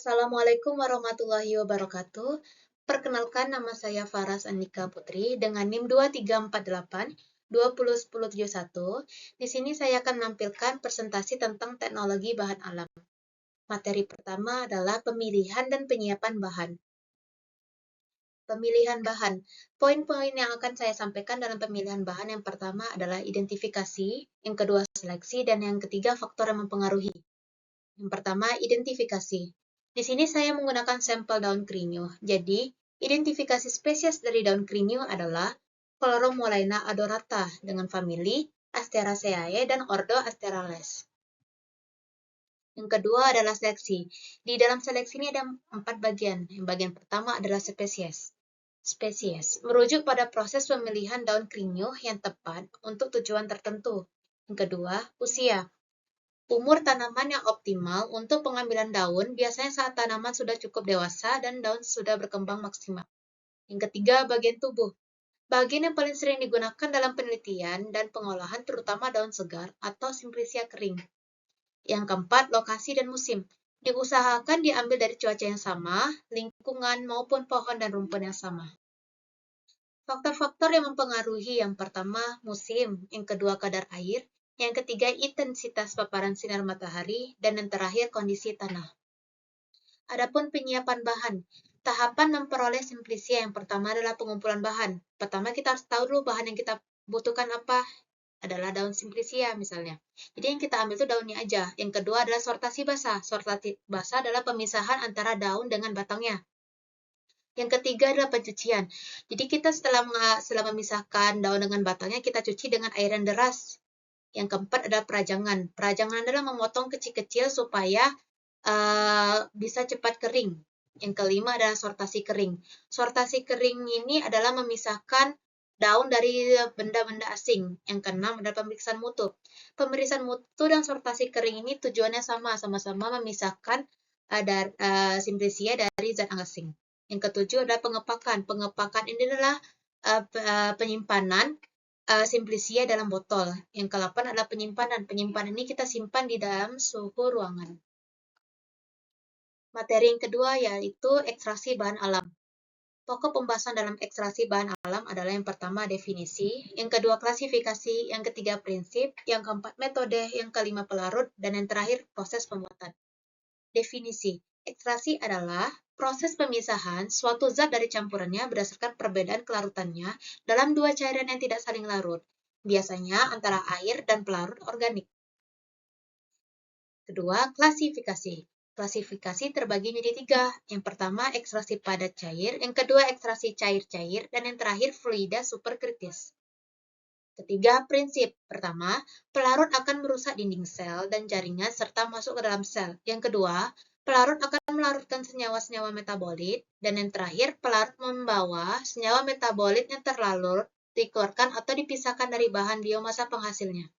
Assalamualaikum warahmatullahi wabarakatuh. Perkenalkan, nama saya Faras Andika Putri dengan NIM 2348 201071. Di sini saya akan menampilkan presentasi tentang teknologi bahan alam. Materi pertama adalah pemilihan dan penyiapan bahan. Pemilihan bahan. Poin-poin yang akan saya sampaikan dalam pemilihan bahan yang pertama adalah identifikasi, yang kedua seleksi, dan yang ketiga faktor yang mempengaruhi. Yang pertama, identifikasi. Di sini saya menggunakan sampel daun kerinyo. Jadi, identifikasi spesies dari daun kerinyo adalah Chloromolaena odorata dengan famili Asteraceae dan ordo Asterales. Yang kedua adalah seleksi. Di dalam seleksi ini ada 4 bagian. Yang bagian pertama adalah spesies. Spesies merujuk pada proses pemilihan daun kerinyo yang tepat untuk tujuan tertentu. Yang kedua, usia. Umur tanaman yang optimal untuk pengambilan daun biasanya saat tanaman sudah cukup dewasa dan daun sudah berkembang maksimal. Yang ketiga, bagian tubuh. Bagian yang paling sering digunakan dalam penelitian dan pengolahan terutama daun segar atau simplicia kering. Yang keempat, lokasi dan musim. Diusahakan diambil dari cuaca yang sama, lingkungan maupun pohon dan rumpun yang sama. Faktor-faktor yang mempengaruhi yang pertama, musim, yang kedua, kadar air, yang ketiga, intensitas paparan sinar matahari, dan yang terakhir, kondisi tanah. Adapun penyiapan bahan, tahapan memperoleh simplicia yang pertama adalah pengumpulan bahan. Pertama, kita harus tahu dulu bahan yang kita butuhkan apa, adalah daun simplicia misalnya. Jadi yang kita ambil itu daunnya aja. Yang kedua adalah sortasi basah. Sortasi basah adalah pemisahan antara daun dengan batangnya. Yang ketiga adalah pencucian. Jadi kita setelah memisahkan daun dengan batangnya, kita cuci dengan air yang deras. Yang keempat adalah perajangan. Perajangan adalah memotong kecil-kecil supaya bisa cepat kering. Yang kelima adalah sortasi kering. Sortasi kering ini adalah memisahkan daun dari benda-benda asing. Yang keenam adalah pemeriksaan mutu. Pemeriksaan mutu dan sortasi kering ini tujuannya sama-sama memisahkan simplicia dari zat asing. Yang ketujuh adalah pengepakan. Pengepakan ini adalah penyimpanan simplicia dalam botol. Yang ke-8 adalah penyimpanan. Penyimpanan ini kita simpan di dalam suhu ruangan. Materi yang kedua yaitu ekstraksi bahan alam. Pokok pembahasan dalam ekstraksi bahan alam adalah yang pertama definisi, yang kedua klasifikasi, yang ketiga prinsip, yang keempat metode, yang kelima pelarut, dan yang terakhir proses pembuatan. Definisi. Ekstraksi adalah proses pemisahan suatu zat dari campurannya berdasarkan perbedaan kelarutannya dalam dua cairan yang tidak saling larut, biasanya antara air dan pelarut organik. Kedua, klasifikasi. Klasifikasi terbagi menjadi 3. Yang pertama, ekstraksi padat cair, yang kedua, ekstraksi cair-cair, dan yang terakhir, fluida superkritis. Ketiga, prinsip. Pertama, pelarut akan merusak dinding sel dan jaringan serta masuk ke dalam sel. Yang kedua, pelarut akan melarutkan senyawa-senyawa metabolit. Dan yang terakhir, pelarut membawa senyawa metabolit yang terlarut dikeluarkan atau dipisahkan dari bahan biomasa penghasilnya.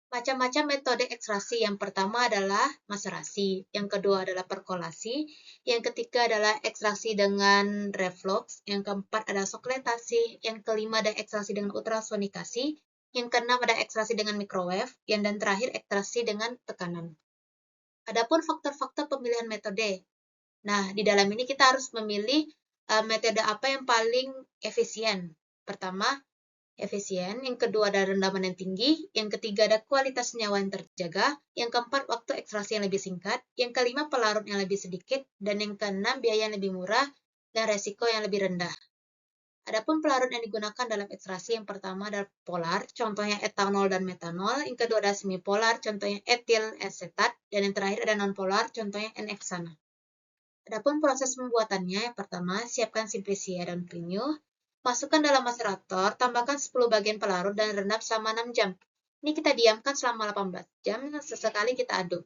Macam-macam metode ekstraksi. Yang pertama adalah maserasi, yang kedua adalah perkolasi, yang ketiga adalah ekstraksi dengan reflux, yang keempat adalah sokletasi, yang kelima ada ekstraksi dengan ultrasonikasi, yang keenam ada ekstraksi dengan microwave, dan terakhir ekstraksi dengan tekanan. Adapun faktor-faktor pemilihan metode. Nah, di dalam ini kita harus memilih metode apa yang paling efisien. Pertama, efisien, yang kedua ada rendaman yang tinggi, yang ketiga ada kualitas senyawa yang terjaga, yang keempat waktu ekstraksi yang lebih singkat, yang kelima pelarut yang lebih sedikit, dan yang keenam biaya yang lebih murah dan resiko yang lebih rendah. Adapun pelarut yang digunakan dalam ekstraksi yang pertama adalah polar, contohnya etanol dan metanol, yang kedua ada semipolar, contohnya etil asetat, dan yang terakhir ada nonpolar, contohnya N-heksana. Adapun proses pembuatannya, yang pertama siapkan simplicia dan kerinyo. Masukkan dalam macerator, tambahkan 10 bagian pelarut dan rendam selama 6 jam. Ini kita diamkan selama 18 jam, sesekali kita aduk.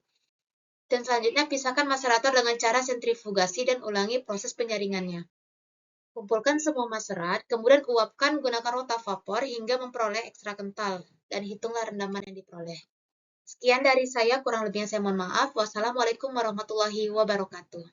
Dan selanjutnya pisahkan macerator dengan cara sentrifugasi dan ulangi proses penyaringannya. Kumpulkan semua macerat, kemudian uapkan menggunakan rotavapor hingga memperoleh ekstra kental, dan hitunglah rendaman yang diperoleh. Sekian dari saya, kurang lebihnya saya mohon maaf. Wassalamualaikum warahmatullahi wabarakatuh.